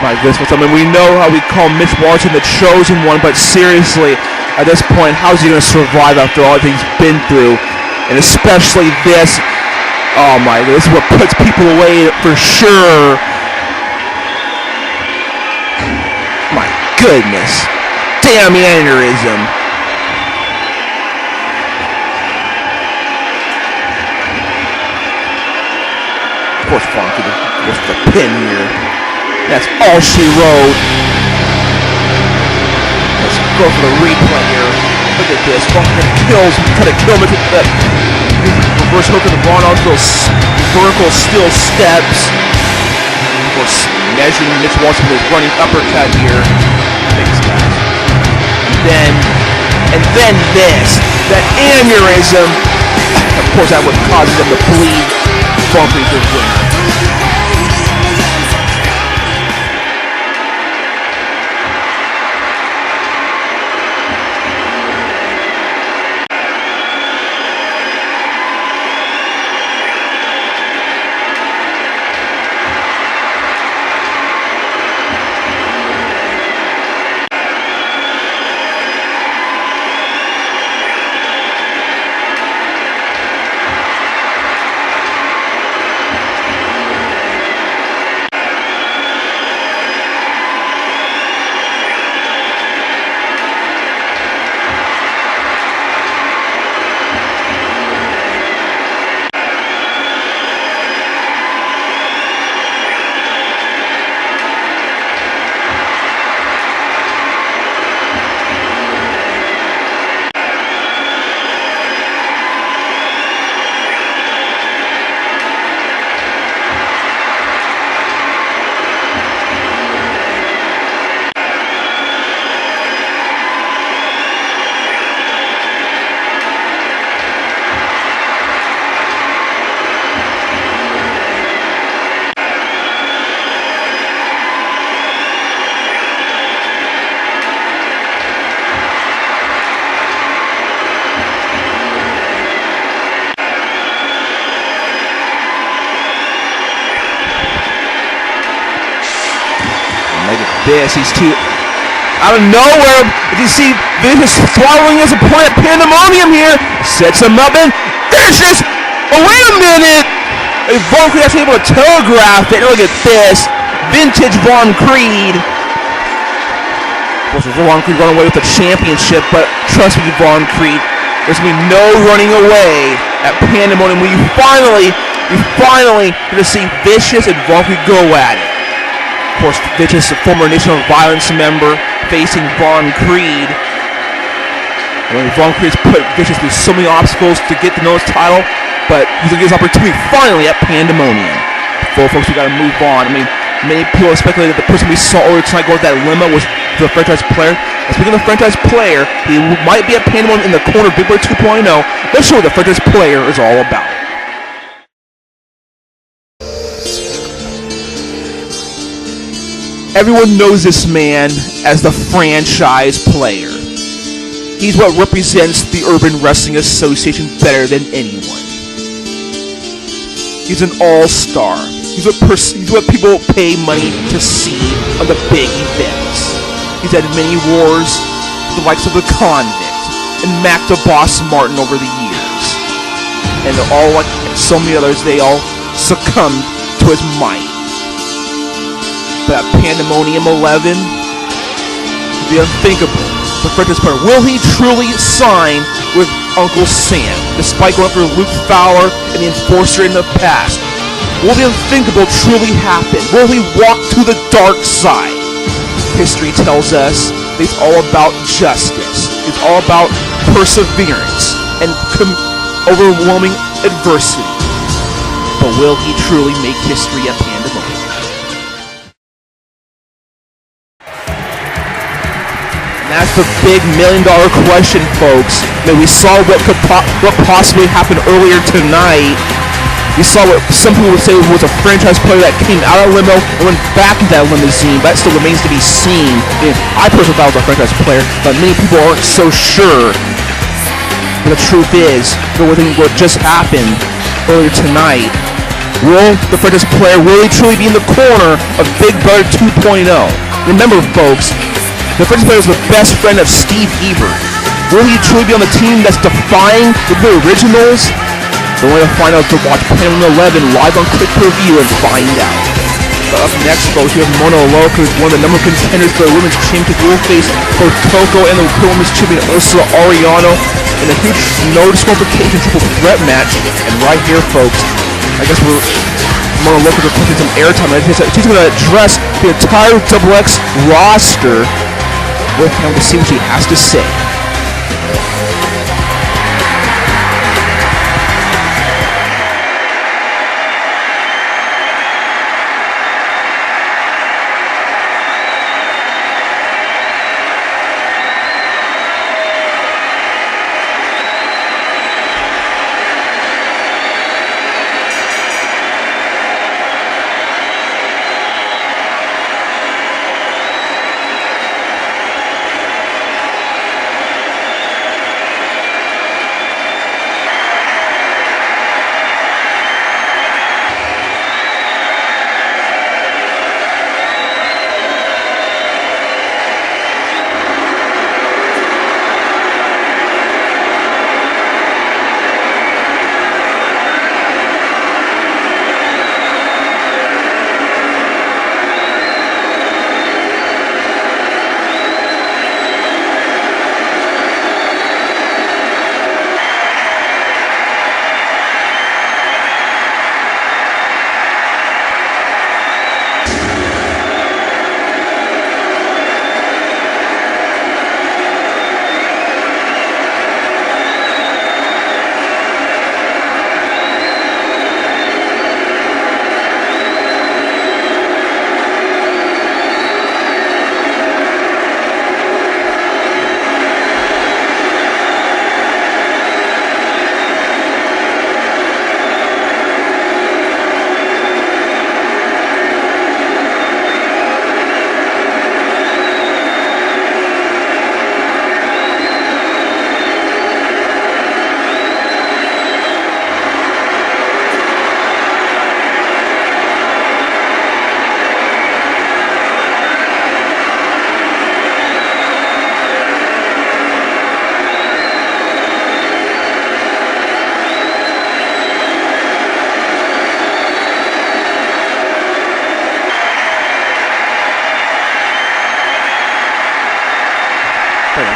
My goodness, I mean, we know how we call Mitch Waterson the chosen one, but seriously, at this point, how is he going to survive after all that he's been through? And especially this, oh my God, this is what puts people away for sure. My goodness. Damn aneurysm. Of course, Vaughn goes for the pin here. That's all she wrote. Let's go for the replay here. Look at this. Vaughn trying to kill him with the reverse hook of the Vaughn onto those vertical steel steps. Of course, measuring Mitch Waterson with his running uppercut here. Thanks, guys. And then this. That aneurysm. Of course, that would cause them to bleed. Vaughn is the winner. This, he's too out of nowhere. If you see Vicious throttling his opponent, Pandemonium here sets him up and Vicious. Oh, wait a minute! Vaughn Creed actually able to telegraph it. Look at this, vintage Vaughn Creed. Of course, Vaughn Creed running away with the championship, but trust me, Vaughn Creed, there's gonna be no running away at Pandemonium. We finally get to see Vicious and Vaughn Creed go at it. Of course, Vicious, a former Nation of Violence member, facing Vaughn Creed. And Vaughn Creed's put Vicious through so many obstacles to get the nose title, but he's gonna get his opportunity finally at Pandemonium. So, folks, we gotta move on. I mean, many people have speculated that the person we saw earlier tonight go with that limo was the franchise player. And speaking of the franchise player, he might be at Pandemonium in the corner of Big Bird 2.0. Let's show what the franchise player is all about. Everyone knows this man as the franchise player. He's what represents the Urban Wrestling Association better than anyone. He's an all-star. He's what people pay money to see on the big events. He's had many wars with the likes of the Convict and Mac the Boss Martin over the years. And they're all like so many others, they all succumbed to his might. But at Pandemonium 11, the unthinkable, the franchise player, will he truly sign with Uncle Sam, despite going after Luke Fowler and the Enforcer in the past? Will the unthinkable truly happen? Will he walk to the dark side? History tells us that it's all about justice. It's all about perseverance and overwhelming adversity. But will he truly make history at Pandemonium? That's the big $1 million question, folks. I mean, we saw what possibly happened earlier tonight. We saw what some people would say was a franchise player that came out of limo and went back into that limousine. That still remains to be seen. I mean, I personally thought it was a franchise player, but many people aren't so sure. But the truth is, what just happened earlier tonight Will the franchise player really truly be in the corner of Big Brother 2.0? Remember, folks, the franchise player is the best friend of Steve Ebert. Will he truly be on the team that's defying the originals? The only way to find out is to watch Pandemonium 11 live on Quick Per View and find out. But up next, folks, we have Mona Loca, who's one of the number one contenders for the women's championship. Will face both Coco and the women's champion Ursula Ariano in a huge no disqualification triple threat match. And right here, folks, I guess Mona Loca requesting some airtime. She's going to address the entire XX roster. We'll have to see what she has to say.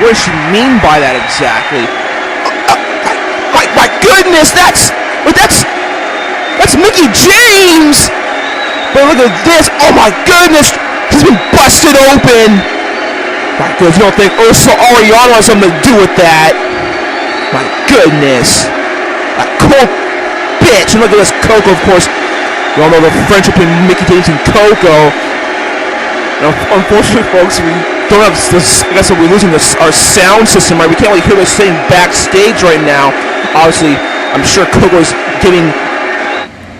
What does she mean by that exactly? My goodness, that's Mickie James! But look at this, oh my goodness, she's been busted open! My goodness, you don't think Ursula Ariano has something to do with that? My goodness. That cold bitch, and look at this Coco, of course. We all know the friendship between Mickie James and Coco. Now, unfortunately, folks, we don't have this, I guess we're losing our sound system, right? We can't really hear what's saying backstage right now. Obviously, I'm sure Coco's giving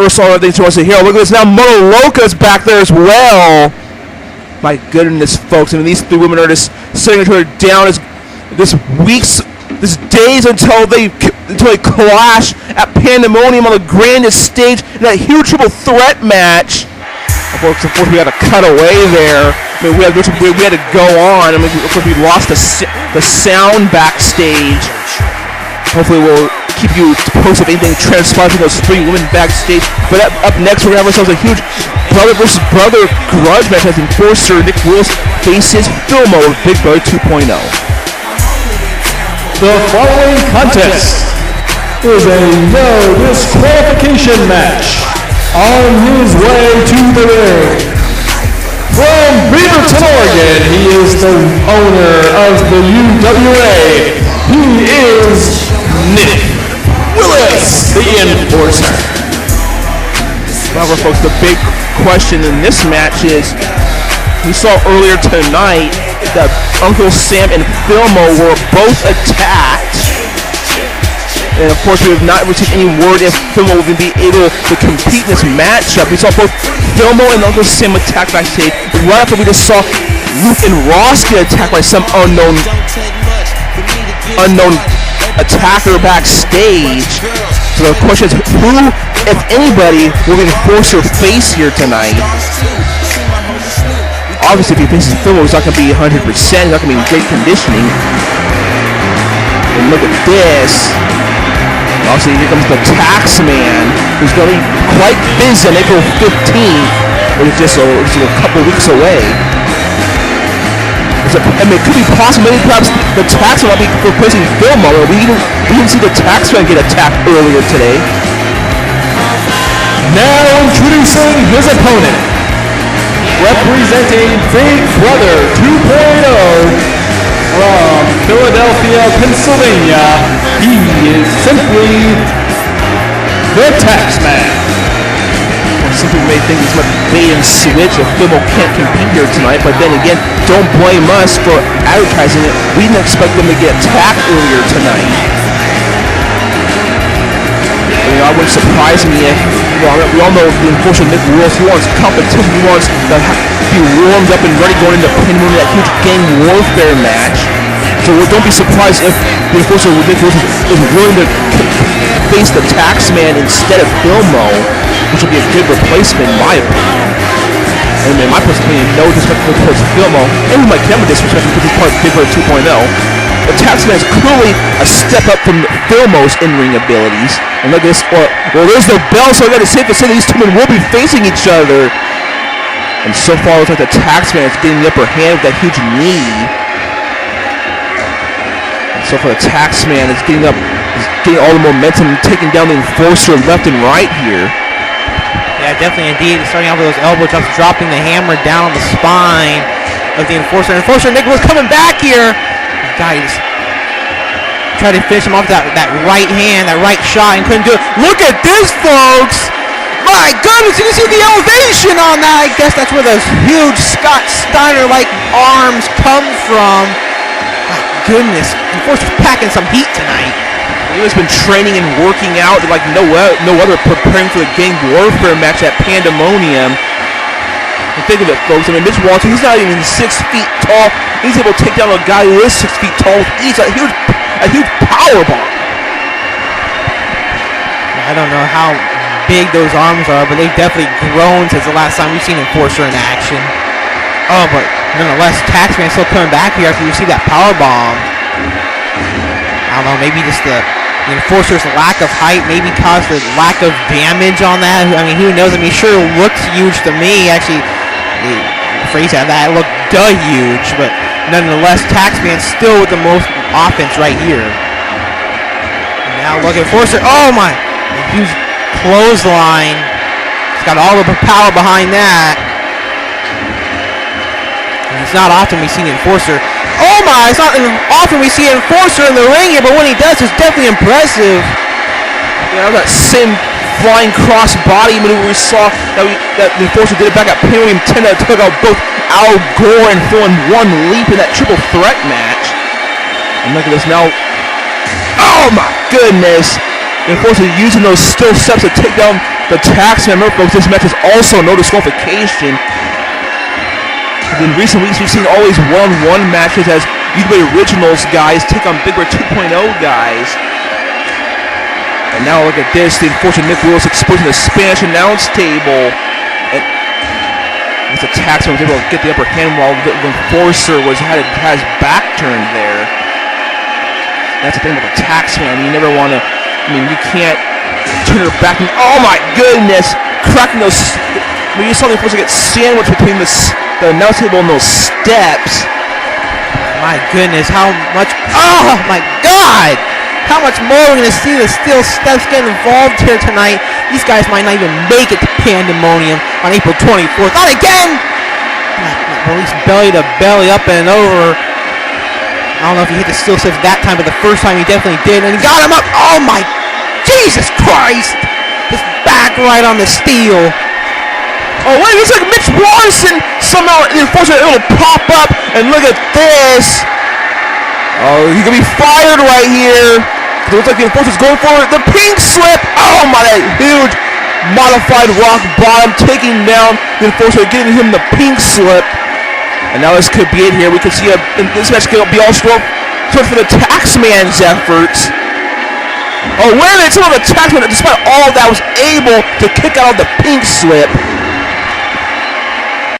Ursula everything she wants to hear. Look at this now, Mona Loca's back there as well. My goodness, folks. I mean, these three women are just sitting each other down this days until they clash at Pandemonium on the grandest stage in that huge triple threat match. Folks, of course, we had to cut away there. I mean, we had to go on. I mean, of course, we lost the sound backstage. Hopefully, we'll keep you posted if anything transpires with those three women backstage. But up next, we're going to have ourselves a huge brother versus brother grudge match as Enforcer Nick Willis faces Filmo of Big Brother 2.0. The following contest is a no disqualification match. On his way to the ring, from Beaverton, Oregon, he is the owner of the UWA. He is Nick Willis, the Enforcer. However, folks, the big question in this match is, we saw earlier tonight that Uncle Sam and Filmo were both attacked. And of course, we have not received any word if Filmo will be able to compete in this matchup. We saw both Filmo and Uncle Sam attack backstage. Right after we just saw Luke and Ross get attacked by some unknown attacker backstage. So the question is, who, if anybody, will the Enforcer face here tonight? Obviously, if he faces Phil, he's not going to be 100%. He's not going to be in great conditioning. And look at this. Obviously, here comes the Taxman, who's going to be quite busy on April 15th, which is just a couple weeks away. I mean, it could be possible, maybe perhaps the Taxman will be replacing Phil Muller. We didn't see the Taxman get attacked earlier today. Now introducing his opponent, representing Big Brother 2.0 from Philadelphia, Pennsylvania, he is simply the Taxman. Some people may think he's much bait and switch if Fimmo can't compete here tonight, but then again, don't blame us for advertising it. We didn't expect them to get attacked earlier tonight. It wouldn't surprise me if, we all know the Enforcer Nick Wills, he wants competition, he wants to be warmed up and ready going into Pandemonium, that huge gang warfare match. So don't be surprised if the Enforcer Nick Wills is willing to face the Taxman instead of Filmo, which would be a good replacement in my opinion. And in my personal opinion, no disrespect towards Filmo, and we might get him a disrespect because he's part of Big Brother 2.0. The Taxman is clearly a step up from Filmo's in-ring abilities. And look at this, well, there's the bell, so I gotta say these two men will be facing each other. And so far, it looks like the Taxman is getting the upper hand with that huge knee. And so far, the Taxman is getting all the momentum, taking down the Enforcer left and right here. Yeah, definitely, indeed. Starting off with those elbow drops, dropping the hammer down on the spine of the Enforcer. Enforcer Nicholas coming back here. Guys, try to finish him off that right hand, that right shot, and couldn't do it. Look at this, folks! My goodness, you can see the elevation on that. I guess that's where those huge Scott Steiner-like arms come from. My goodness, Enforcer's packing some heat tonight. He has been training and working out like no other, preparing for the gang warfare match at Pandemonium. And think of it, folks. I mean, Mitch Waterson, he's not even 6 feet tall. He's able to take down a guy who is 6 feet tall with ease. A huge power bomb. I don't know how big those arms are, but they've definitely grown since the last time we've seen Enforcer in action. Oh, but nonetheless, Taxman still coming back here after you see that power bomb. I don't know, maybe just the Enforcer's lack of height maybe caused the lack of damage on that. I mean, who knows? I mean, sure looks huge to me. Actually, the phrase that looked huge, but nonetheless, Taxman still with the most offense right here. And now look at Enforcer. Oh my! Huge clothesline. He's got all the power behind that. And it's not often we see the Enforcer. Oh my! It's not often we see an Enforcer in the ring here, but when he does, it's definitely impressive. Yeah, that same flying cross body maneuver we saw that the Enforcer did it back at Pandemonium 10 that took out both Al Gore and Phil in one leap in that triple threat match. And look at this now. Oh my goodness! The Enforcer using those still steps to take down the Taxman. Remember, folks, this match is also no disqualification. In recent weeks, we've seen all these one-on-one matches as UWA Originals guys take on Big Brother 2.0 guys. And now look at this, the Enforcer Nick Willis exposing the Spanish announce table. And the Taxman was able to get the upper hand while the Enforcer had his back turned there. That's the thing about the Taxman. You never want to, you can't turn her back. Oh my goodness! Cracking those, you saw the Enforcer get sandwiched between the announce table and those steps. My goodness, how much, oh my God! How much more we're going to see the steel steps get involved here tonight. These guys might not even make it to Pandemonium on April 24th. Not again! At least belly to belly, up and over. I don't know if he hit the steel steps that time, but the first time he definitely did. And he got him up. Oh my, Jesus Christ! His back right on the steel. Oh wait, it looks like Mitch Waterson somehow the Enforcer able to pop up, and look at this. Oh, he's gonna be fired right here. It looks like the Enforcer's going for it. The pink slip. Oh my, that huge modified rock bottom taking down the Enforcer, giving him the pink slip. And now this could be it here. We could see this match could be all stroke for the Taxman's efforts. Oh, wait a minute. Some of the Taxman, despite all that, was able to kick out of the pink slip.